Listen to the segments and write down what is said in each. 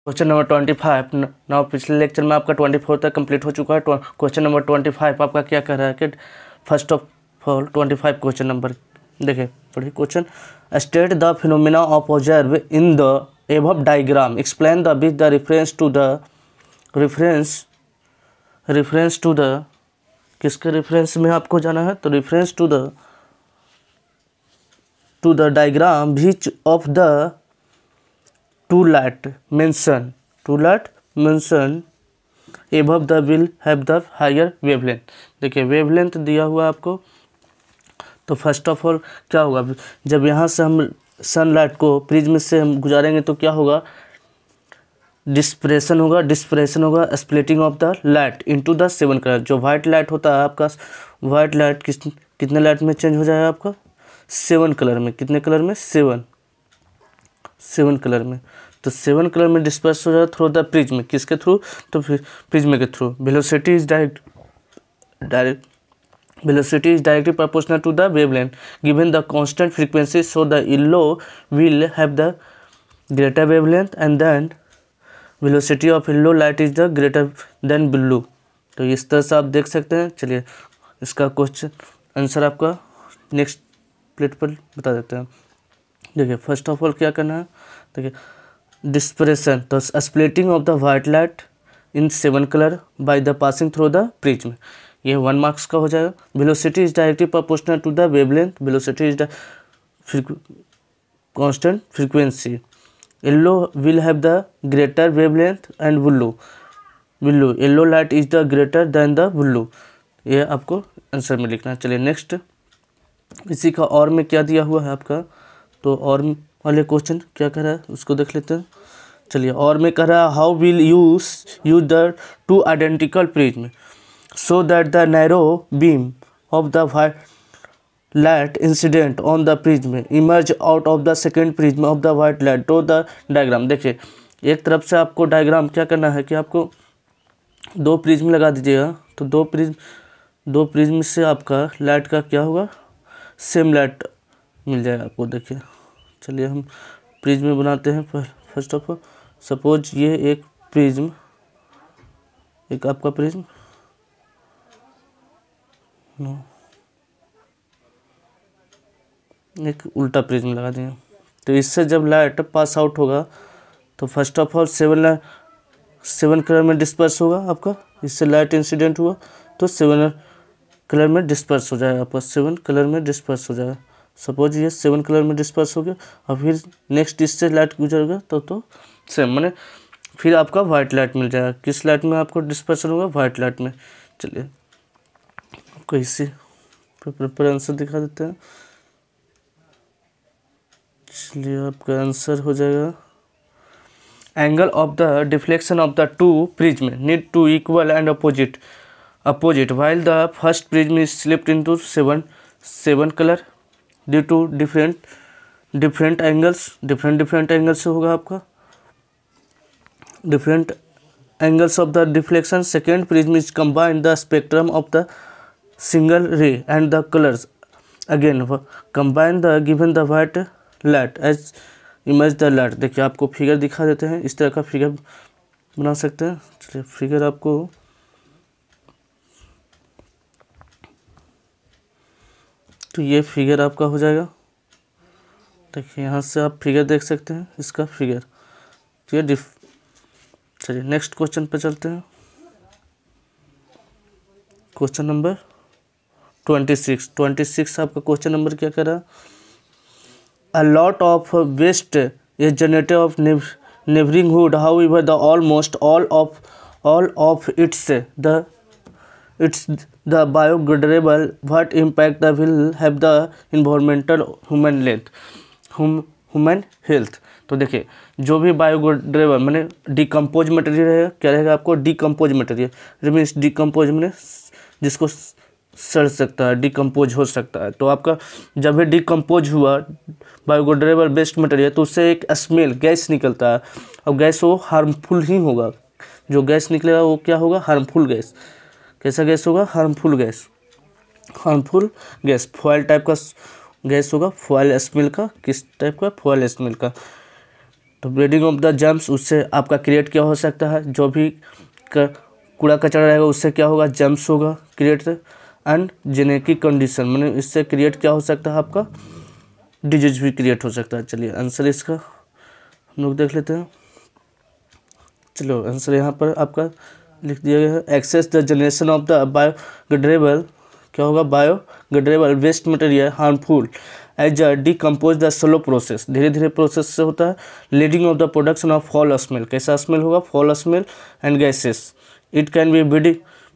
Question number 25 now पिछले lecture में आपका 24 तक कंप्लीट हो चुका है। क्वेश्चन नंबर 25 आपका क्या कर रहा है कि first of all 25 question number देखिए पढ़िए question. State the phenomena of observe in the above diagram, explain the with the reference to the किसके रेफरेंस में आपको जाना है, तो reference to the diagram which of the two light mention above the will have the higher wavelength। देखिए wavelength दिया हुआ आपको, तो फर्स्ट ऑफ ऑल क्या होगा, जब यहाँ से हम सनलाइट को प्रिज्म से हम गुजारेंगे तो क्या होगा, डिस्परेशन होगा splitting of the light into the 7 colour. जो वाइट लाइट होता है आपका, वाइट लाइट कितने लाइट में चेंज हो जाएगा आपका, 7 कलर में। कितने कलर में, 7 कलर में। तो 7 कलर में डिस्पर्स हो जाए थ्रू द प्रिज्म, किसके थ्रू, तो फिर प्रिज्म के through. Velocity is directly proportional to the wavelength given the constant frequency, so the yellow will have the greater wavelength and then velocity of yellow light is the greater than blue. तो इस तरह से आप देख सकते हैं। चलिए इसका क्वेश्चन आंसर आपका नेक्स्ट प्लेट पर बता देते हैं। देखिए फर्स्ट ऑफ ऑल क्या करना है, देखिए डिस्परेशन, तो splitting of the white light in 7 colour by the passing through the prism, ये 1 मार्क्स का हो जाएगा। Velocity is directly proportional to the wavelength, velocity is the constant frequency, yellow will have the greater wavelength and blue yellow light is the greater than the blue. ये आपको answer में लिखना है। चलिए नेक्स्ट, इसी का और में क्या दिया हुआ है आपका, तो और वाले क्वेश्चन क्या कह रहा है उसको देख लेते हैं। चलिए और में कह रहा है how will use the two identical prism so that the narrow beam of the white light incident on the prism emerge out of the second prism of the white light to the diagram. देखिए एक तरफ से आपको diagram क्या करना है कि आपको 2 प्रिज्म लगा दीजिएगा, तो 2 प्रिज्म से आपका लाइट का क्या होगा, सेम लाइट मिल जाएगा आपको। देखिए चलिए हम प्रिज्म बनाते हैं। फर्स्ट ऑफ ऑल सपोज ये एक आपका प्रिज्म एक उल्टा प्रिज्म लगा देंगे, तो इससे जब लाइट पास आउट होगा तो फर्स्ट ऑफ ऑल 7 कलर में डिस्पर्स होगा आपका, इससे लाइट इंसिडेंट हुआ तो 7 कलर में डिस्पर्स हो जाएगा आपका, 7 कलर में डिस्पर्स हो जाएगा। सपोज ये 7 कलर में डिस्पर्स हो गया और फिर नेक्स्ट इससे लाइट गुजरेगा तो सेम, माने फिर आपका वाइट लाइट मिल जाएगा। किस लाइट में आपको डिस्पर्सन होगा, वाइट लाइट में। चलिए आपको इसी पर आंसर दिखा देते हैं। चलिए आपका आंसर हो जाएगा, angle of the deflection of the two prism need to equal and opposite while the first prism is split into 7 color due to different angles से होगा आपका different angles of the deflection। second prism is combined the spectrum of the single ray and the colors again combine the given the white light as image the light। देखिए आपको figure दिखा देते हैं, इस तरह का फिगर बना सकते हैं। चलिए फिगर आपको तो ये फिगर आपका हो जाएगा। देखिए यहाँ से आप फिगर देख सकते हैं, इसका फिगर तो ये चलिए नेक्स्ट क्वेश्चन पे चलते हैं। क्वेश्चन नंबर 26 आपका क्वेश्चन नंबर क्या कह रहा है, a lot of waste is generated of neighbouring however the almost all of it's the biodegradable, what impact that will have the environmental human health। तो देखिए जो भी बायोडिग्रेडेबल माने डिकम्पोज मटेरियल रहेगा, क्या रहेगा आपको, डिकम्पोज मटेरियल मीन्स डिकम्पोज माने जिसको सड़ सकता है, डिकम्पोज हो सकता है। तो आपका जब भी डिकम्पोज हुआ बायोडिग्रेडेबल बेस्ट मटेरियल तो उससे एक स्मेल गैस निकलता है, और गैस वो हार्मफुल ही होगा। जो गैस निकलेगा वो क्या होगा, हार्मफुल गैस। कैसा गैस होगा, हार्मफुल गैस फॉयल टाइप का गैस होगा, फॉयल स्मेल का। किस टाइप का, फॉयल स्मेल का। तो ब्रीडिंग ऑफ द जर्म्स, उससे आपका क्रिएट क्या हो सकता है, जो भी कूड़ा कचरा रहेगा उससे क्या होगा, जर्म्स होगा क्रिएट। एंड जेनेटिक कंडीशन, मैंने इससे क्रिएट क्या हो सकता है, आपका डिजीज भी क्रिएट हो सकता है। चलिए आंसर इसका हम लोग देख लेते हैं। चलो आंसर यहाँ पर आपका लिख दिया गया है, excess the generation of the biodegradable, क्या होगा, biodegradable waste material harmful as a decompose the slow process, धीरे धीरे प्रोसेस से होता है। Leading of the production of foul smell, कैसा स्मेल होगा, foul smell and gases. It can be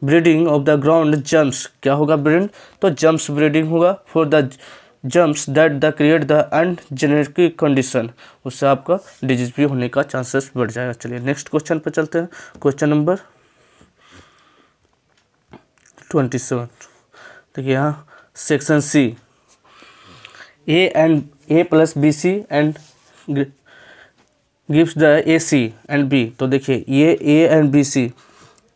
breeding of the ground germs, क्या होगा breed, तो जम्स ब्रीडिंग होगा for the germs that the create the unhygienic condition, उससे आपका disease भी होने का चांसेस बढ़ जाएगा। चलिए नेक्स्ट क्वेश्चन पर चलते हैं, क्वेश्चन नंबर 27। देखिए यहाँ section C, A plus B C and gives the A C and B. तो देखिए ये ए एंड बी सी,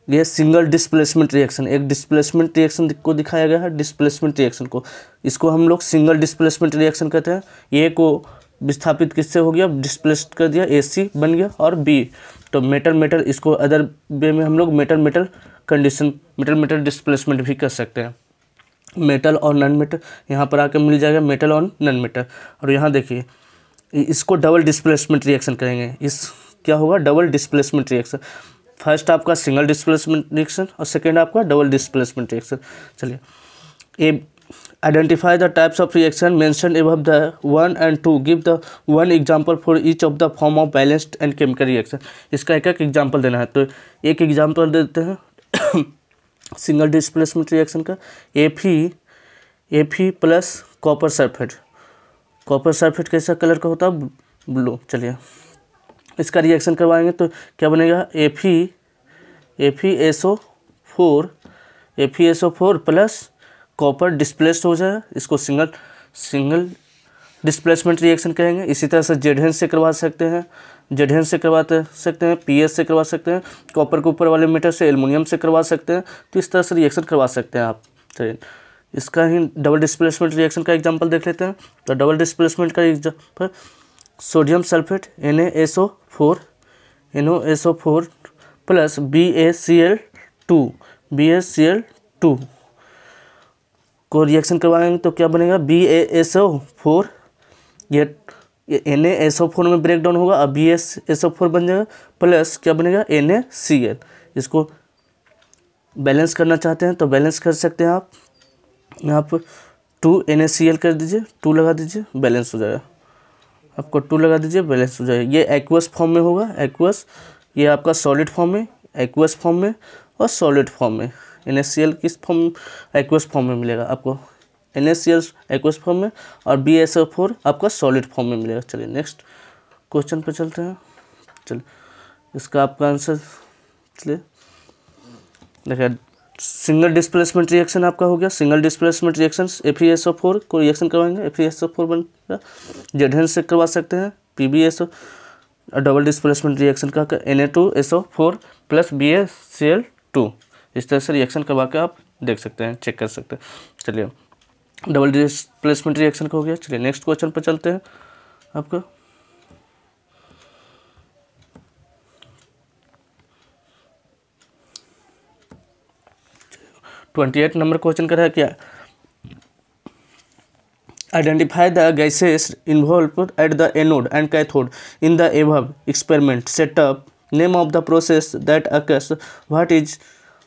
ये सिंगल डिस्प्लेसमेंट रिएक्शन, एक डिस्प्लेसमेंट रिएक्शन को दिखाया गया है, डिस्प्लेसमेंट रिएक्शन को, इसको हम लोग सिंगल डिस्प्लेसमेंट रिएक्शन कहते हैं। ए को विस्थापित किससे हो गया, डिस्प्लेस्ड कर दिया, ए सी बन गया, और बी तो मेटल मेटल, इसको अदर वे में हम लोग metal metal condition, metal metal displacement भी कर सकते हैं। मेटल और नॉन मेटल यहाँ पर आकर मिल जाएगा, मेटल और नॉन मेटल। और यहाँ देखिए इसको डबल डिस्प्लेसमेंट रिएक्शन करेंगे, इस क्या होगा, डबल डिस्प्लेसमेंट रिएक्शन। फर्स्ट आपका सिंगल डिस्प्लेसमेंट रिएक्शन और सेकेंड आपका डबल डिस्प्लेसमेंट रिएक्शन। चलिए a identify the types of reaction mentioned above the 1 and 2, give the one example for each of the form of balanced and chemical reaction. इसका एक एक example देना है, तो एक एग्जांपल देते हैं सिंगल डिस्प्लेसमेंट रिएक्शन का, Fe plus copper sulphate. Copper sulphate कैसा कलर का होता है, ब्लू। चलिए इसका रिएक्शन करवाएंगे तो क्या बनेगा, FeSO4 प्लस कॉपर डिस्प्लेस्ड हो जाए, इसको सिंगल डिस्प्लेसमेंट रिएक्शन कहेंगे। इसी तरह से जेडहेन से करवा सकते हैं, जेडहेन से करवाते सकते हैं, पीएस से करवा सकते हैं, कॉपर के ऊपर वाले मेटल से एल्युमिनियम से करवा सकते हैं। तो इस तरह से रिएक्शन करवा सकते हैं आप। चलिए इसका ही डबल डिस्प्लेसमेंट रिएक्शन का एग्जांपल देख लेते हैं। तो डबल डिस्प्लेसमेंट का example sodium sulphate NaSO4 plus BaCl2 को रिएक्शन करवाएंगे तो क्या बनेगा, BaSO4, ये NaSO4 में ब्रेक डाउन होगा, अब BaSO4 बन जाएगा, प्लस क्या बनेगा, NaCl। इसको बैलेंस करना चाहते हैं तो बैलेंस कर सकते हैं आप, यहाँ पर 2 NaCl कर दीजिए, 2 लगा दीजिए, बैलेंस हो जाएगा। आपको 2 लगा दीजिए, बैलेंस हो जाएगा। ये एक्वस फॉर्म में होगा, एक्वस, ये आपका सॉलिड फॉर्म में, एक्वस फॉर्म में और सॉलिड फॉर्म में। NaCl किस फॉर्म, एक्वस फॉर्म में मिलेगा आपको, NaCl एक्वस फॉर्म में और BaSO4 आपका सॉलिड फॉर्म में मिलेगा। चलिए नेक्स्ट क्वेश्चन पे चलते हैं। चलिए इसका आपका आंसर, चलिए देखिए सिंगल डिस्प्लेसमेंट रिएक्शन आपका हो गया, सिंगल डिस्प्लेसमेंट रिएक्शन FeSO4 को रिएक्शन करवाएंगे, FeSO4 बनेगा, जेडहेन से करवा सकते हैं, PbSO, डबल डिस्प्लेसमेंट रिएक्शन का Na2SO4 प्लस BaCl2, इस तरह से रिएक्शन करवा के आप देख सकते हैं, चेक कर सकते हैं। चलिए डबल डिस्प्लेसमेंट रिएक्शन का हो गया। चलिए नेक्स्ट क्वेश्चन पर चलते हैं। आपका 28 नंबर क्वेश्चन कर रहा है क्या, identify the gases involve at the anode and cathode in the above experiment setup, name of the process that occurs,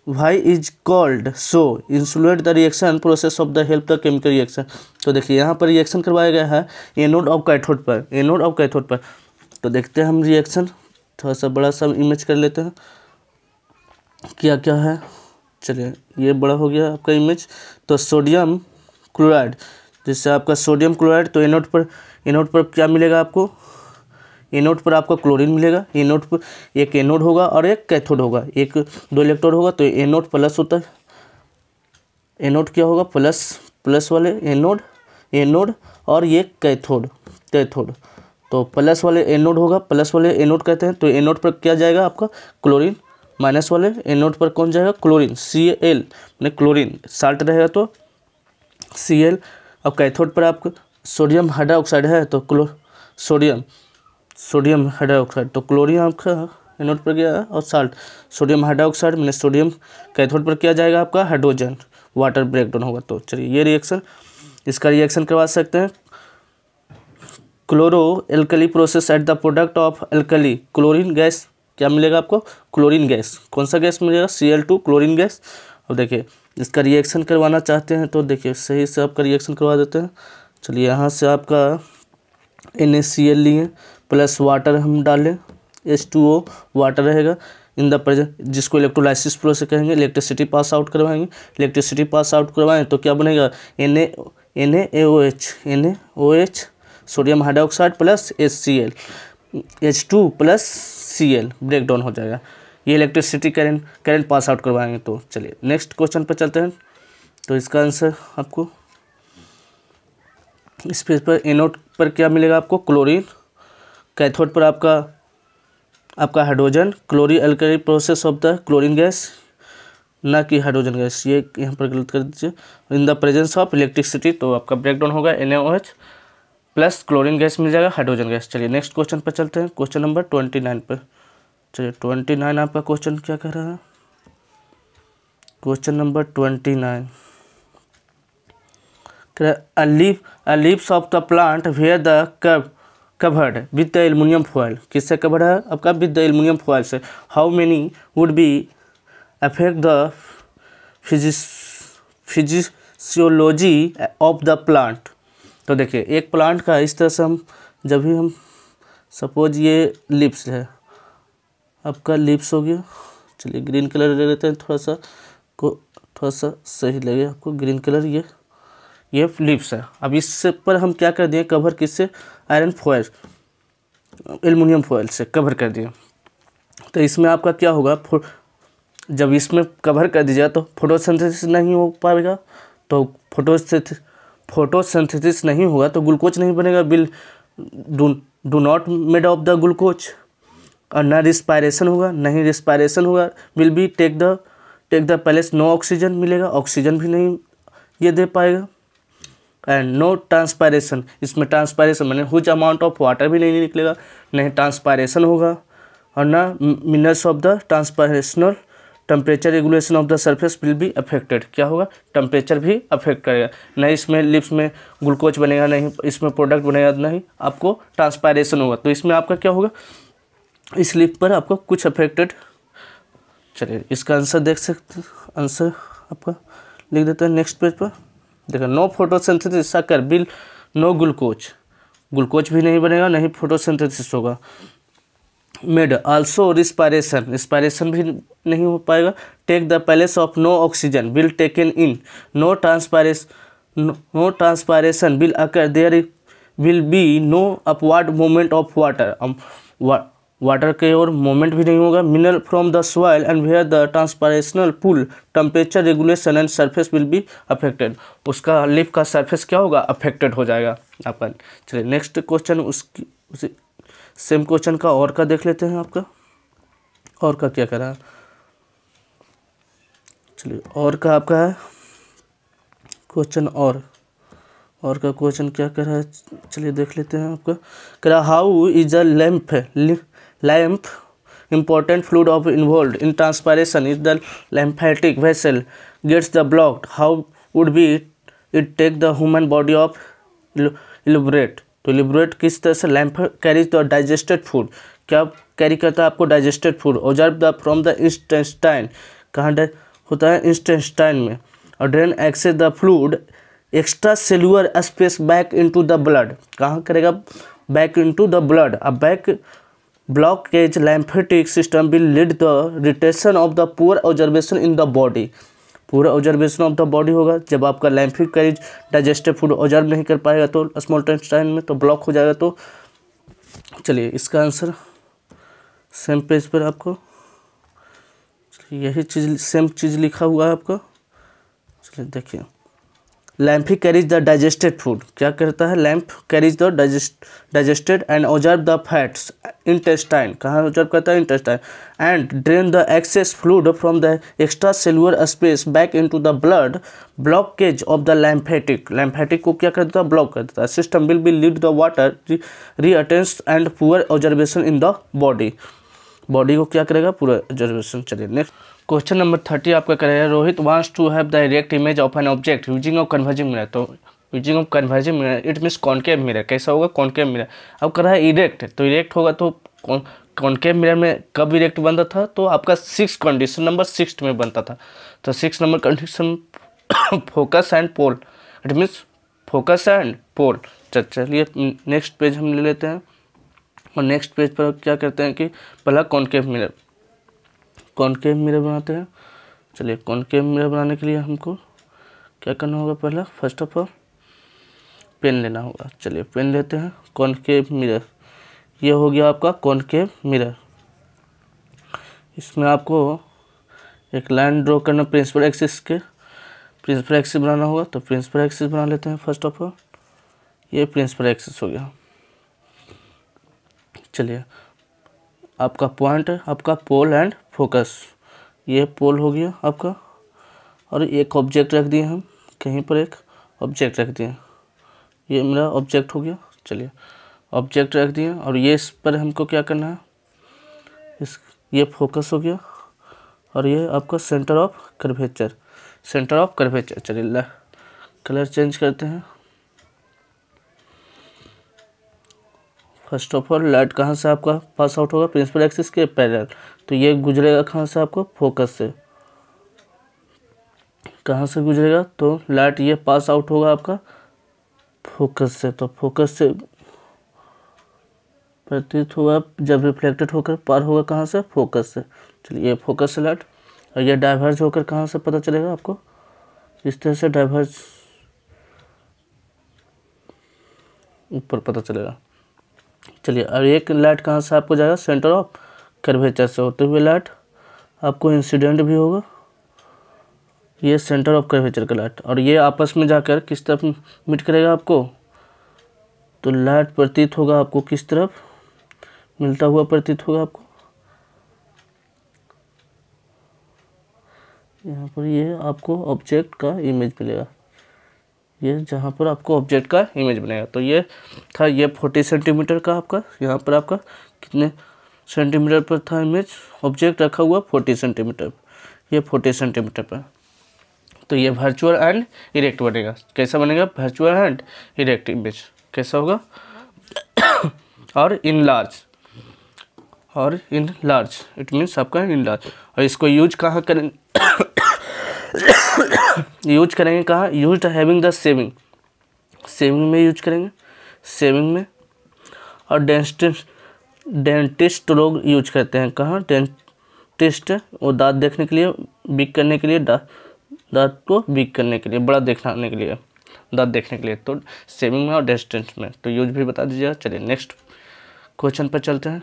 why is called so, insulate the reaction process of the help the chemical reaction. तो देखिए यहाँ पर reaction करवाया गया है anode और cathode पर, anode और कैथोड पर। तो देखते हैं हम रिएक्शन, थोड़ा सा बड़ा सा इमेज कर लेते हैं क्या क्या है। चलिए ये बड़ा हो गया आपका इमेज। तो सोडियम क्लोराइड, जिससे आपका सोडियम क्लोराइड, तो एनोड पर क्या मिलेगा आपको, एनोड पर आपको क्लोरीन मिलेगा। एनोड पर एक एनोड होगा और एक कैथोड होगा, एक 2 इलेक्ट्रोड होगा, तो एनोड प्लस होता है, एनोड क्या होगा, प्लस वाले एनोड और ये कैथोड। तो प्लस वाले एनोड होगा, प्लस वाले एनोड कहते हैं, तो एनोड पर क्या जाएगा आपका क्लोरीन, माइनस वाले एनोड पर कौन जाएगा, क्लोरीन, Cl, मैंने क्लोरीन साल्ट रहेगा तो Cl। और कैथोड पर आपको सोडियम हाइड्रोक्साइड है तो सोडियम, सोडियम हाइड्रोक्साइड, तो क्लोरीन आपका एनोड पर गया और साल्ट सोडियम हाइड्रोक्साइड मैंने सोडियम कैथोड पर किया जाएगा आपका हाइड्रोजन, वाटर ब्रेकडाउन होगा। तो चलिए ये रिएक्शन, इसका रिएक्शन करवा सकते हैं। Chloro alkali process at the product of alkali chlorine gas, क्या मिलेगा आपको? Chlorine gas. कौन सा गैस मिलेगा? Cl2 chlorine gas. अब देखिए इसका रिएक्शन करवाना चाहते हैं तो देखिए सही से आपका रिएक्शन करवा देते हैं। चलिए यहाँ से आपका NaCl लिए प्लस वाटर हम डालें, H2O वाटर रहेगा इन द प्रेजेंट, जिसको इलेक्ट्रोलाइसिस प्रोसेस कहेंगे। इलेक्ट्रिसिटी पास आउट करवाएंगे, इलेक्ट्रिसिटी पास आउट करवाएं तो क्या बनेगा? NaOH sodium hydroxide plus HCl, H2 plus Cl break down हो जाएगा। ये इलेक्ट्रिसिटी करंट पास आउट करवाएंगे। तो चलिए नेक्स्ट क्वेश्चन पर चलते हैं। तो इसका आंसर आपको इस पेज पर एनोड पर क्या मिलेगा आपको? क्लोरीन। कैथोड पर आपका hydrogen, क्लोरी alkali process of the chlorine gas, ना कि हाइड्रोजन गैस, ये यहाँ पर गलत कर दीजिए। In the presence of electricity, तो आपका ब्रेकडाउन होगा NaOH प्लस क्लोरीन गैस मिल जाएगा, हाइड्रोजन गैस। चलिए नेक्स्ट क्वेश्चन पर चलते हैं, क्वेश्चन नंबर 29 पर। चलिए 29 आपका क्वेश्चन क्या कह रहा है? Question number 29 leaves of the plant where the covered with the aluminium foil, किससे कवर्ड है आपका? विद द एल्युमिनियम फॉयल से। How many would be affect the physiology of the plant. तो देखिए एक प्लांट का इस तरह से हम जब भी हम सपोज ये लिप्स है आपका, लिप्स हो गया। चलिए ग्रीन कलर ले लेते हैं, थोड़ा सा सही लगे आपको ग्रीन कलर। ये लिप्स है। अब इससे पर हम क्या कर दिए? कवर किससे? आयरन फॉयल, एल्युमिनियम फॉयल से कवर कर दिए। तो इसमें आपका क्या होगा? जब इसमें कवर कर दीजिएगा तो फोटोसिंथेसिस नहीं हो पाएगा। तो फोटोसिंथेसिस नहीं होगा तो ग्लूकोज नहीं बनेगा, will do not made of the glucose. और ना रिस्पायरेशन होगा, नहीं रिस्पायरेशन होगा, will be take the place, no oxygen मिलेगा, ऑक्सीजन भी नहीं ये दे पाएगा। एंड नो ट्रांसपायरेशन, इसमें ट्रांसपायरेशन मैंने हुज अमाउंट ऑफ वाटर भी नहीं निकलेगा, नहीं ट्रांसपायरेशन होगा। और ना minerals of the transpirational temperature regulation of the surface will be affected, क्या होगा? टेम्परेचर भी अफेक्ट करेगा। नहीं इसमें लिप्स में ग्लूकोज बनेगा, नहीं इसमें प्रोडक्ट बनेगा, नहीं आपको ट्रांसपायरेशन होगा। तो इसमें आपका क्या होगा? इस लिप पर आपको कुछ अफेक्टेड। चलिए इसका आंसर देख सकते, आंसर आपका लिख देते हैं नेक्स्ट पेज पर। देखो no photosynthesis occur will no glucose भी नहीं बनेगा, नहीं फोटोसिंथेसिस होगा। मेड आल्सो रिस्पायरेशन भी नहीं हो पाएगा। Take the place of no oxygen will taken in, no transpiration will occur, there will be no upward movement of water, water के और मूवमेंट भी नहीं होगा। Mineral from the soil and where the transpirational pull, temperature regulation and surface will be affected, उसका leaf का surface क्या होगा? Affected हो जाएगा आपका। चलिए नेक्स्ट क्वेश्चन उसी सेम क्वेश्चन का और का देख लेते हैं। आपका और का क्या करा? चलिए और का आपका है क्वेश्चन, और का क्वेश्चन क्या कर रहा है? चलिए देख लेते हैं। आपका करा how is a lamp important fluid of involved in transpiration is the lymphatic vessel gets the blocked, how would be it take the human body of elaborate, तो elaborate किस तरह से? lymph carries the digested food, क्या carry करता है आपको? digested food, observe the from the intestine, कहाँ होता है? intestine में। और drain access the fluid extra cellular space back into the blood, कहाँ करेगा? back into the blood। अब back blockage lymphatic system will lead the retention of the poor observation in the body, पूरा observation of the body होगा। जब आपका लैम्फिक carriage digestive food observe नहीं कर पाएगा तो स्मॉल इंटेस्टाइन में तो ब्लॉक हो जाएगा। तो चलिए इसका आंसर सेम पेज पर आपको यही चीज़ सेम चीज़ लिखा हुआ है आपका। चलिए देखिए लैम्प ही कैरीज द डाइजेस्टेड फूड, क्या करता है, lymph carries the digested and observe the fats intestine, कहाँ ऑब्जर्व करता है, intestine, and drain the excess fluid from the extra cellular space back into the blood, blockage of the lymphatic को क्या कर देता है, ब्लॉक कर देता है, system will be lead the water retention and poor observation in the body को क्या करेगा, पूरा ऑब्जर्वेशन। चलिए नेक्स्ट क्वेश्चन नंबर 30 आपका करेगा, Rohit wants to have the erect image of an object using of converging mirror, तो using of converging mirror it means concave mirror, कैसा होगा, कॉनकेव मिरर। अब कर रहा है इरेक्ट, तो इरेक्ट होगा तो कॉनकेव मिरर में कब इरेक्ट बनता था, तो आपका 6 कंडीशन नंबर 6 में बनता था, तो 6 number condition focus and pole, it means focus and pole. चलिए नेक्स्ट पेज हम ले लेते हैं, और नेक्स्ट पेज पर क्या करते हैं कि पहला कॉनकेव मिरर बनाते हैं। चलिए कॉनकेव मिरर बनाने के लिए हमको क्या करना होगा, पहला फर्स्ट ऑफ ऑल पेन लेना होगा। चलिए पेन लेते हैं, कॉनकेव मिरर, ये हो गया आपका कॉनकेव मिरर। इसमें आपको एक लाइन ड्रॉ करना प्रिंसिपल एक्सिस बनाना होगा, तो प्रिंसिपल एक्सिस बना लेते हैं फर्स्ट ऑफ ऑल, ये प्रिंसिपल एक्सिस हो गया। चलिए आपका पॉइंट है आपका पोल एंड फोकस, ये पोल हो गया आपका, और एक ऑब्जेक्ट रख दिए हम, कहीं पर एक ऑब्जेक्ट रख दिए, ये मेरा ऑब्जेक्ट हो गया। चलिए ऑब्जेक्ट रख दिए, और ये इस पर हमको क्या करना है, ये फोकस हो गया, और ये आपका सेंटर ऑफ कर्वेचर। चलिए कलर चेंज करते हैं। फर्स्ट ऑफ ऑल लाइट कहाँ से आपका पास आउट होगा, प्रिंसिपल एक्सिस के पैरेलल, तो ये गुजरेगा कहाँ से, आपको फोकस से, कहाँ से गुजरेगा, तो लाइट ये पास आउट होगा आपका फोकस से, तो फोकस से प्रतीत होगा जब रिफ्लेक्टेड होकर पार होगा कहाँ से, फोकस से। चलिए ये फोकस से लाइट, और ये डाइवर्ज होकर कहाँ से पता चलेगा आपको, इस तरह से डाइवर्ज ऊपर पता चलेगा। चलिए और एक लाइट कहाँ से आपको जाएगा, सेंटर ऑफ कर्वेचर से होते हुए लाइट आपको इंसिडेंट भी होगा, ये सेंटर ऑफ कर्वेचर का लाइट, और ये आपस में जाकर किस तरफ मीट करेगा आपको, तो लाइट प्रतीत होगा आपको किस तरफ मिलता हुआ प्रतीत होगा आपको, यहाँ पर ये आपको ऑब्जेक्ट का इमेज मिलेगा, ये जहाँ पर आपको ऑब्जेक्ट का इमेज बनेगा। तो ये था, ये 40 सेंटीमीटर का आपका, यहाँ पर आपका कितने सेंटीमीटर पर था इमेज, ऑब्जेक्ट रखा हुआ 40 सेंटीमीटर, ये 40 सेंटीमीटर पर। तो ये वर्चुअल एंड इरेक्ट बनेगा, कैसा बनेगा, वर्चुअल एंड इरेक्ट इमेज कैसा होगा, और इन लार्ज इट मीन्स आपका इन लार्ज। और इसको यूज कहाँ करें यूज करेंगे कहाँ, यूज हैविंग द सेविंग में यूज करेंगे, सेविंग में। और डेंटिस्ट लोग यूज करते हैं कहाँ, डेंटिस्ट वो दांत देखने के लिए, बिग करने के लिए, दांत को बिग करने के लिए, बड़ा दिखाने के लिए, दांत देखने के लिए, तो सेविंग में और डेंटिस्ट में, तो यूज भी बता दीजिएगा। चलिए नेक्स्ट क्वेश्चन पर चलते हैं।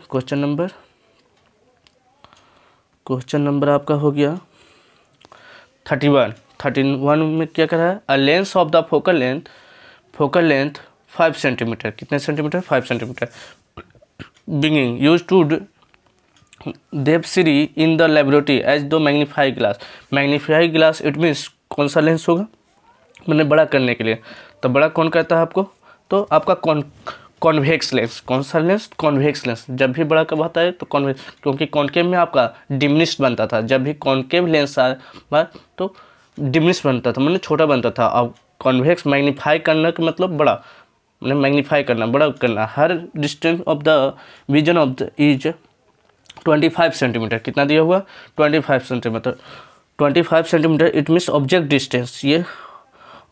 क्वेश्चन नंबर आपका हो गया 31 में क्या करा है, a lens of the focal length 5 centimetre, कितने centimetre, 5 centimetre, being use to Devashree in the laboratory as the magnify glass it means कौन सा लेंस होगा, मैंने बड़ा करने के लिए, तो बड़ा कौन करता है आपको, तो आपका कॉन्वेक्स लेंस, कौन सा लेंस, कॉन्वेक्स लेंस, जब भी बड़ा कब आता है तो कॉन्वेक्स, क्योंकि कॉन्केव में आपका डिमिनिश्ड बनता था, जब भी कॉन्केव लेंस आया तो डिमिनिश्ड बनता था, मतलब छोटा बनता था। अब कॉन्वेक्स मैग्नीफाई करना का मतलब बड़ा, मतलब मैग्नीफाई करना, बड़ा करना। Her distance of the vision of the is 25 centimetre, कितना दिया हुआ, 25 centimetre, 25 centimetre it means object distance, ये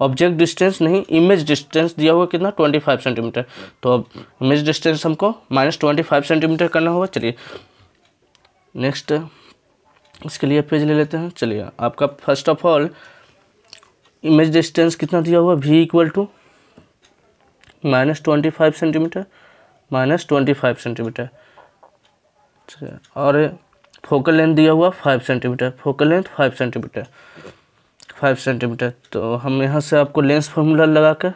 ऑब्जेक्ट डिस्टेंस नहीं, इमेज डिस्टेंस दिया हुआ कितना, 25 सेंटीमीटर, तो अब इमेज डिस्टेंस हमको -25 सेंटीमीटर करना होगा। चलिए नेक्स्ट इसके लिए पेज ले लेते हैं। चलिए आपका first of all image distance कितना दिया हुआ, v = -25 सेंटीमीटर, -25 सेंटीमीटर। चलिए और फोकल लेंथ दिया हुआ 5 centimetre, focal length 5 centimetre, 5 centimetre. तो हम यहाँ से आपको लेंस फार्मूला लगा कर,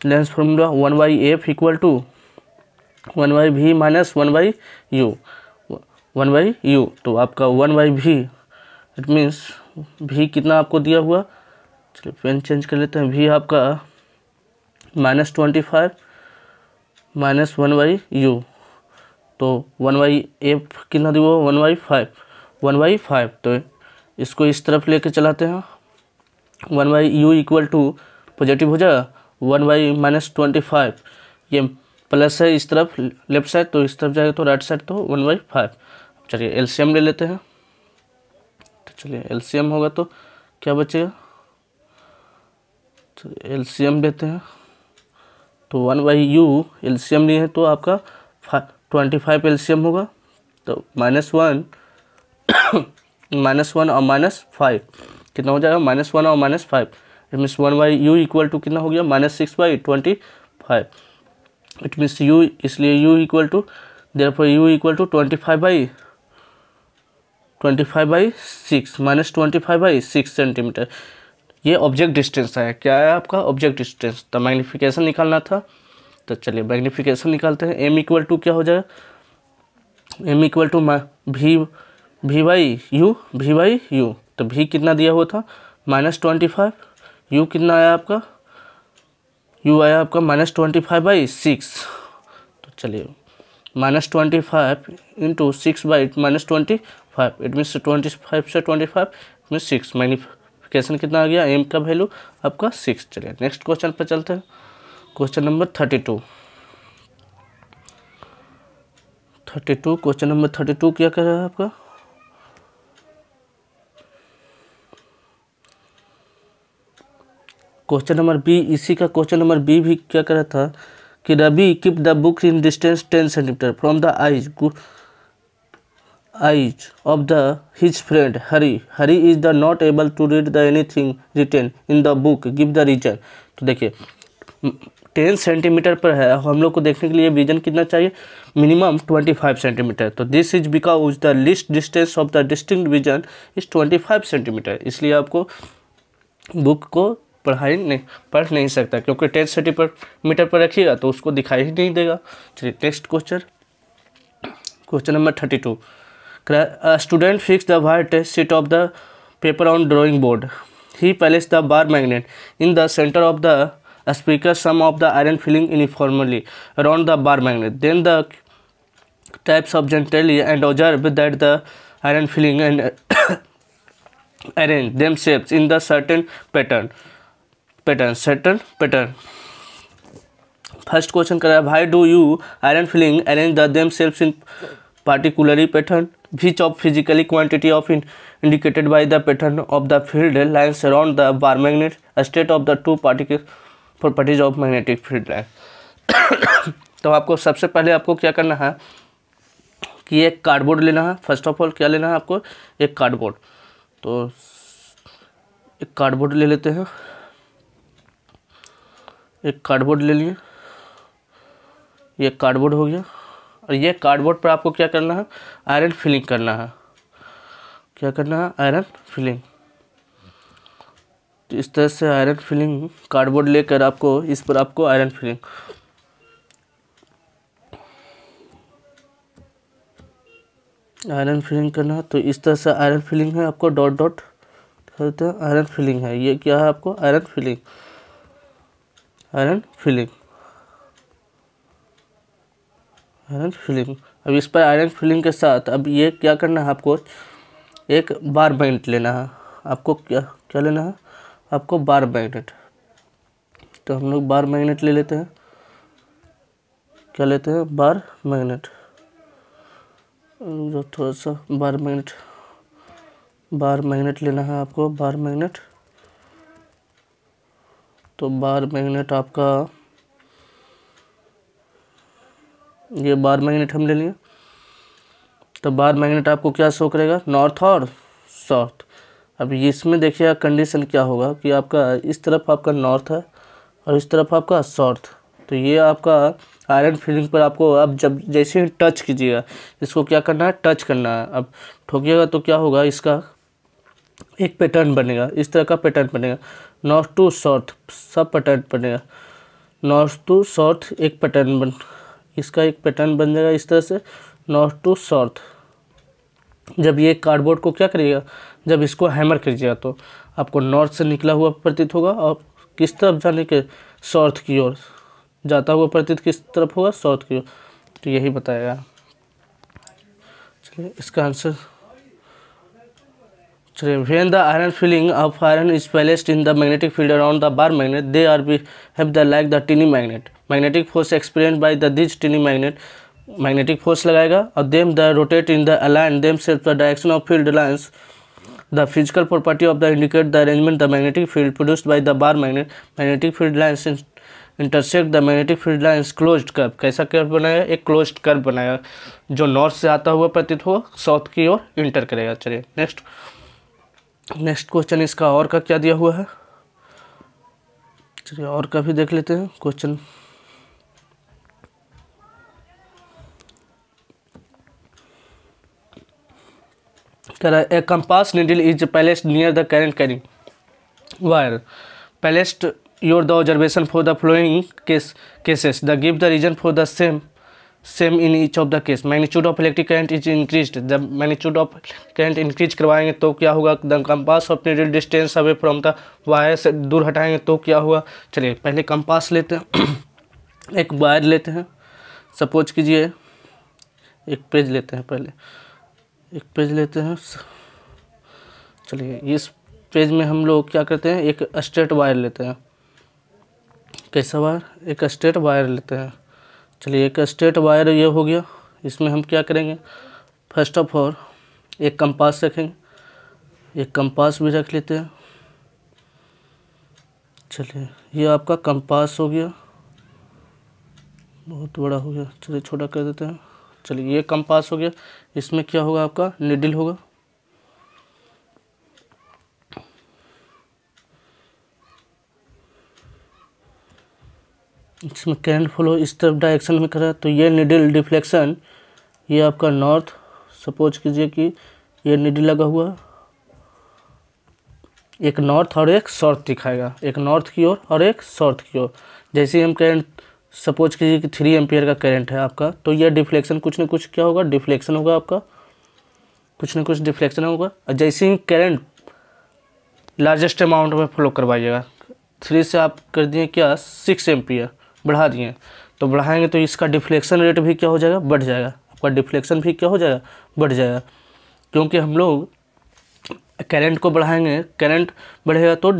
lens formula 1/f equal to 1/v minus 1/u, 1/u। तो आपका 1/v, इट मीन्स v कितना आपको दिया हुआ, चलिए पेन चेंज कर लेते हैं, v आपका -25 माइनस 1/u, तो 1/f कितना दिया हुआ 1/5, तो इसको इस तरफ लेके चलाते हैं, 1/u इक्वल टू पॉजिटिव हो जाएगा 1/-25, ये प्लस है इस तरफ लेफ्ट साइड, तो इस तरफ जाएगा तो राइट साइड, तो 1/5। चलिए एलसीएम ले लेते हैं, तो चलिए एलसीएम होगा तो क्या बचेगा, तो एलसीएम लेते हैं, तो 1/u एलसीएम लिए हैं तो आपका 25 एलसीएम होगा, तो -1 और -5 कितना हो जाएगा, -1 और -5, it means 1/u equal to कितना हो गया -6/25, इट मीन्स u, इसलिए u equal to, therefore u equal to 25/6 -25/6 centimetre. ये ऑब्जेक्ट डिस्टेंस है, क्या है आपका ऑब्जेक्ट डिस्टेंस, तो मैग्नीफिकेशन निकालना था, तो चलिए मैग्नीफिकेशन निकालते हैं। m इक्वल टू क्या हो जाएगा, m इक्वल टू v/u, तो v कितना दिया हुआ था -25, u कितना आया आपका, u आया आपका -25/6, तो चलिए -25 इंटू 6/-25, इट मीन्स 25 से 25 में 6, मैग्नीफिकेशन कितना आ गया, m का वैल्यू आपका 6। चलिए नेक्स्ट क्वेश्चन पर चलते हैं, क्वेश्चन नंबर 32। क्वेश्चन नंबर 32 क्या कर रहा है आपका, क्वेश्चन नंबर बी, इसी का क्वेश्चन नंबर बी भी क्या कर रहा था कि Ravi keep the book in distance 10 centimetre from the eyes of the his friend Hari is the not able to read the anything written in the book, give the reason. तो देखिए 10 centimetre पर है, हम लोग को देखने के लिए रीजन कितना चाहिए, मिनिमम 25 सेंटीमीटर, तो this is because the least distance of the distinct vision is 25 centimetre, इसलिए आपको बुक को पढ़ नहीं सकता, क्योंकि 10 सेंटीमीटर पर रखिएगा तो उसको दिखाई ही नहीं देगा। चलिए next question number 32। Student fix the white sheet of the paper on drawing board, he place the bar magnet in the centre of the speaker some of the iron filling uniformly around the bar magnet, then the types of gently and observe that the iron filling and arrange themselves in the certain pattern। First question कर रहा है, why do you iron filling arrange themselves in particularly pattern, which of physically quantity of indicated by the pattern of the field lines around the bar magnet, a state of the two properties of magnetic field line. तो आपको सबसे पहले आपको क्या करना है कि एक कार्डबोर्ड लेना है, फर्स्ट ऑफ ऑल क्या लेना है आपको, एक कार्डबोर्ड, तो एक कार्डबोर्ड ले लेते हैं, एक कार्डबोर्ड ले लिए, ये कार्डबोर्ड हो गया, और ये कार्डबोर्ड पर आपको क्या करना है, आयरन फिलिंग करना है, क्या करना है, आयरन फिलिंग। तो इस तरह से आयरन फिलिंग कार्डबोर्ड लेकर आपको इस पर आपको आयरन फिलिंग करना है, तो इस तरह से आयरन फिलिंग है, आपको डॉट डॉट करते हैं, आयरन फिलिंग है, ये क्या है आपको आयरन फिलिंग। अब इस पर आयरन फिलिंग के साथ अब ये क्या करना है, आपको एक बार मैग्नेट लेना है, आपको क्या लेना है, आपको बार मैग्नेट। तो हम लोग बार मैग्नेट ले लेते हैं, क्या लेते हैं, बार मैग्नेट, जो थोड़ा सा बार मैग्नेट लेना है आपको, बार मैग्नेट। तो बार मैग्नेट आपका, ये बार मैग्नेट हम ले लिए, तो बार मैग्नेट आपको क्या शो करेगा, नॉर्थ और साउथ। अब इसमें देखिए कंडीशन क्या होगा कि आपका इस तरफ आपका नॉर्थ है और इस तरफ आपका साउथ, तो ये आपका आयरन फिलिंग पर आपको अब जब जैसे ही टच कीजिएगा, इसको क्या करना है, टच करना है। अब ठोकिएगा तो क्या होगा, इसका एक पैटर्न बनेगा, इस तरह का पैटर्न बनेगा। नॉर्थ टू साउथ सब पैटर्न बनेगा, नॉर्थ टू साउथ एक पैटर्न बन, इसका एक पैटर्न बन जाएगा इस तरह से, नॉर्थ टू साउथ। जब ये कार्डबोर्ड को क्या करिएगा, जब इसको हैमर कीजिएगा तो आपको नॉर्थ से निकला हुआ प्रतीत होगा और किस तरफ जाने के, साउथ की ओर जाता हुआ प्रतीत किस तरफ होगा, साउथ की ओर। तो यही बताएगा। चलिए इसका आंसर, चलिए when the iron filling of iron is placed in the magnetic field around the bar magnet, they are behave the like the tiny magnet. Magnetic force experienced by the this tiny magnet, magnetic force लगाएगा और them the rotate in the align themselves the direction of field lines. The physical property of the indicate the arrangement the magnetic field produced by the bar magnet. Magnetic field lines intersect the magnetic field lines closed curve. कैसा curve बनाएगा, एक closed curve बनाएगा जो north से आता हुआ प्रतीत हो साउथ की ओर इंटर करेगा। चलिए नेक्स्ट क्वेश्चन इसका और का क्या दिया हुआ है, चलिए और का भी देख लेते हैं क्वेश्चन। कह रहा है a compass needle is placed near the current carrying wire, placed your the observation for the flowing cases the give the reason for the same in each of the case. Magnitude of electric current is increased, जब magnitude of current increase करवाएंगे तो क्या होगा, the compass of needle distance away from the wire से दूर हटाएंगे तो क्या हुआ। चलिए पहले कंपास लेते हैं एक वायर लेते हैं, सपोज कीजिए एक पेज लेते हैं, पहले एक पेज लेते हैं। चलिए इस पेज में हम लोग क्या करते हैं, एक स्ट्रेट वायर लेते हैं। कैसा वायर, एक स्ट्रेट वायर लेते हैं। चलिए एक स्ट्रेट वायर ये हो गया, इसमें हम क्या करेंगे, फर्स्ट ऑफ ऑल एक कंपास रखेंगे, एक कंपास भी रख लेते हैं। चलिए ये आपका कंपास हो गया, बहुत बड़ा हो गया, चलिए छोटा कर देते हैं। चलिए ये कंपास हो गया, इसमें क्या होगा, आपका नीडल होगा। इसमें करंट फ्लो इस तरफ डायरेक्शन में करा, तो ये नीडल डिफ्लेक्शन, ये आपका नॉर्थ, सपोज कीजिए कि ये नीडल लगा हुआ, एक नॉर्थ और एक साउथ दिखाएगा, एक नॉर्थ की ओर और एक साउथ की ओर। जैसे ही हम करंट सपोज कीजिए कि 3 एम्पियर का करंट है आपका, तो यह डिफ्लेक्शन कुछ न कुछ क्या होगा, डिफ्लेक्शन होगा आपका, कुछ न कुछ डिफ्लेक्शन होगा। और जैसे ही करंट लार्जेस्ट अमाउंट में फ्लो करवाइएगा, 3 से आप कर दिए क्या 6 एम्पियर बढ़ा दिए, तो बढ़ाएंगे तो इसका डिफ्लेक्शन रेट भी क्या हो जाएगा, बढ़ जाएगा, आपका डिफ्लेक्शन भी क्या हो जाएगा, बढ़ जाएगा। क्योंकि हम लोग करंट को बढ़ाएंगे, करंट बढ़ेगा तो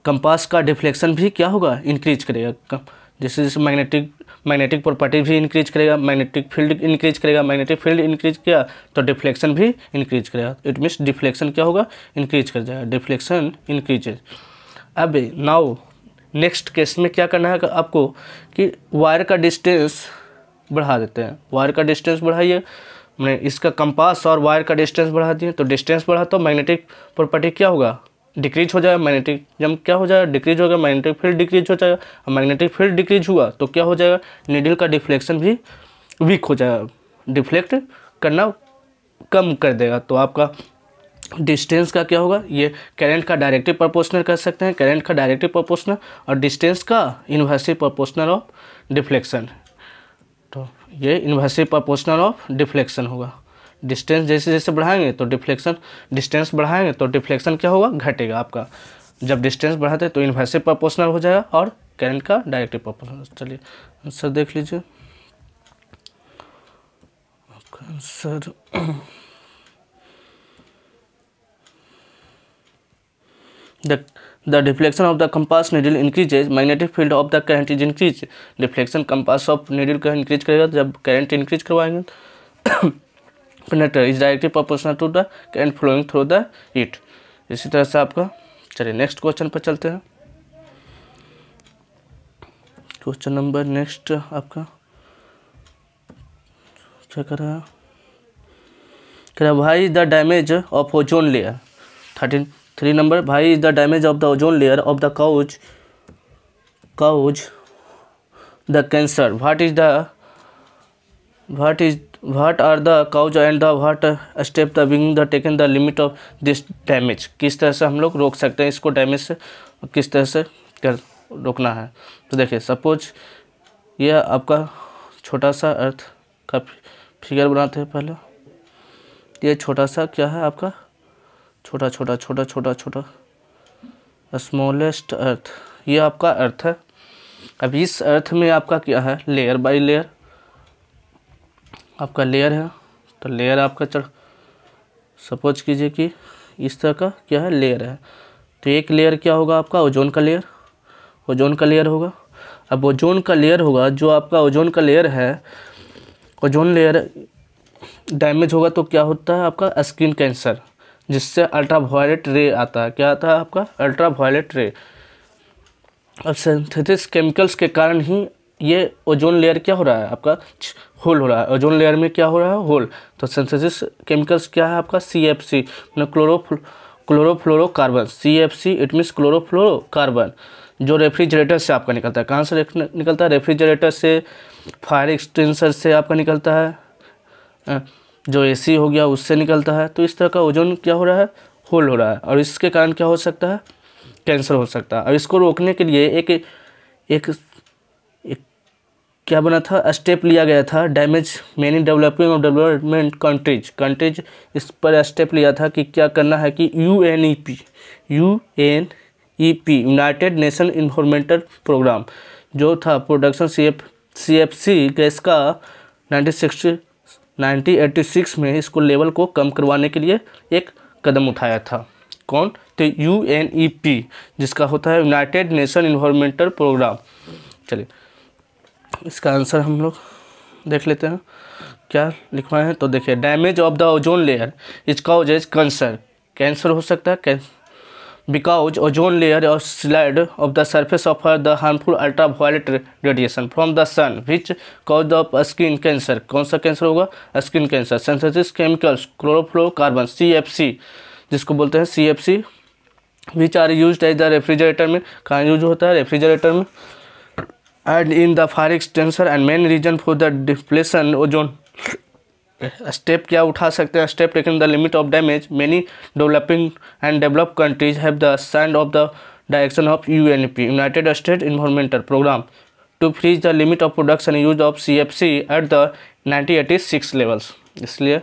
कंपास का डिफ्लेक्शन भी क्या होगा, इंक्रीज करेगा। जैसे जैसे मैग्नेटिक प्रॉपर्टी भी इंक्रीज करेगा, मैग्नेटिक फील्ड इंक्रीज करेगा, मैग्नेटिक फील्ड इंक्रीज किया तो डिफ्लेक्शन भी इंक्रीज करेगा। इट मीन्स डिफ्लेक्शन क्या होगा, इंक्रीज कर जाएगा, डिफ्लेक्शन इंक्रीजेज। अब नाउ नेक्स्ट केस में क्या करना है आपको कि वायर का डिस्टेंस बढ़ा देते हैं। वायर का डिस्टेंस बढ़ाइए, मैंने इसका कंपास और वायर का डिस्टेंस बढ़ा दिए, तो डिस्टेंस बढ़ा तो मैग्नेटिक प्रॉपर्टी क्या होगा, डिक्रीज हो जाएगा। मैग्नेटिक जब क्या हो जाएगा, डिक्रीज होगा, मैग्नेटिक फील्ड डिक्रीज हो जाएगा। और मैग्नेटिक फील्ड डिक्रीज हुआ तो क्या हो जाएगा, नीडल का डिफ्लेक्शन भी वीक हो जाएगा, डिफ्लेक्ट करना कम कर देगा। तो आपका डिस्टेंस का क्या होगा, ये करंट का डायरेक्टली प्रोपोर्शनल कर सकते हैं, करंट का डायरेक्टली प्रोपोर्शनल और डिस्टेंस का इन्वर्सली प्रोपोर्शनल ऑफ डिफ्लेक्शन। तो ये इन्वर्सली प्रोपोर्शनल ऑफ डिफ्लेक्शन होगा। डिस्टेंस जैसे जैसे बढ़ाएंगे तो डिफ्लेक्शन, डिस्टेंस बढ़ाएंगे तो डिफ्लेक्शन क्या होगा, घटेगा आपका। जब डिस्टेंस बढ़ाते हैं तो इन्वर्सली प्रोपोर्शनल हो जाएगा और करंट का डायरेक्टली प्रोपोर्शनल। चलिए आंसर देख लीजिए, आपका answer The deflection of the compass needle increases, magnetic field of the current is increased. Deflection compass of needle का increase करेगा जब current increase करवाएंगे। Penetrator is directly proportional to the current flowing through the it. इसी तरह से आपका, चलिए next question पर चलते हैं। क्वेश्चन नंबर नेक्स्ट आपका क्या कर रहा है, भाई the damage of ozone layer 3 number, भाई is the damage of the ozone layer of the cause the cancer, what is what are the cause and the what step the being the taken the limit of this damage, किस तरह से हम लोग रोक सकते हैं इसको damage से, किस तरह से कर रोकना है। तो देखिए सपोज ये आपका छोटा सा अर्थ का फिगर बनाते हैं। पहले ये छोटा सा क्या है आपका, छोटा छोटा छोटा छोटा छोटा स्मॉलेस्ट अर्थ, ये आपका अर्थ है। अब इस अर्थ में आपका क्या है, लेयर बाय लेयर आपका लेयर है। तो लेयर आपका सपोज कीजिए कि इस तरह का क्या है लेयर है। तो एक लेयर क्या होगा आपका, ओजोन का लेयर, ओजोन का लेयर होगा। अब ओजोन का लेयर होगा, जो आपका ओजोन का लेयर है, ओजोन लेयर डैमेज होगा तो क्या होता है आपका स्किन कैंसर, जिससे अल्ट्रावायलेट रे आता है। क्या आता है आपका अल्ट्रावायलेट रे। अब सिंथेसिस केमिकल्स के कारण ही ये ओजोन लेयर क्या हो रहा है आपका, होल हो रहा है। ओजोन लेयर में क्या हो रहा है, होल। तो सिंथेसिस केमिकल्स क्या है आपका, CFC मतलब chlorofluorocarbon. CFC it means chlorofluorocarbon, जो रेफ्रिजरेटर से आपका निकलता है। कहाँ से निकलता है, रेफ्रिजरेटर से, फायर एक्सटेंसर से आपका निकलता है, जो AC हो गया उससे निकलता है। तो इस तरह का ओजोन क्या हो रहा है, होल हो रहा है, और इसके कारण क्या हो सकता है, कैंसर हो सकता है। और इसको रोकने के लिए एक क्या बना था, स्टेप लिया गया था, डैमेज मेनी डेवलपिंग और डेवलपमेंट कंट्रीज इस पर स्टेप लिया था कि क्या करना है कि UNEP United Nation Environmental Programme जो था प्रोडक्शन CFC गैस का 1986 में इसको लेवल को कम करवाने के लिए एक कदम उठाया था। कौन, तो UNEP, जिसका होता है यूनाइटेड नेशन इन्वायरमेंटल प्रोग्राम। चलिए इसका आंसर हम लोग देख लेते हैं क्या लिखवाए हैं। तो देखिए damage of the ozone layer is causes cancer, cancer हो सकता है बिकॉज ओजोन लेयर और slide of the surface of the harmful ultraviolet radiation from the sun which cause the skin cancer. कौन सा कैंसर होगा, skin cancer. Synthesis chemicals chlorofluorocarbon CFC, जिसको बोलते हैं CFC, which are used as the refrigerator में, कहाँ यूज होता है, रेफ्रिजरेटर में, and in the fire extinguisher and main reason for the depletion ozone. Step क्या उठा सकते हैं, step taken the limit of damage many developing and developed countries have the signed of the direction of UNEP United State Environmental Programme to freeze the limit of production use of CFC at the 1986 levels. इसलिए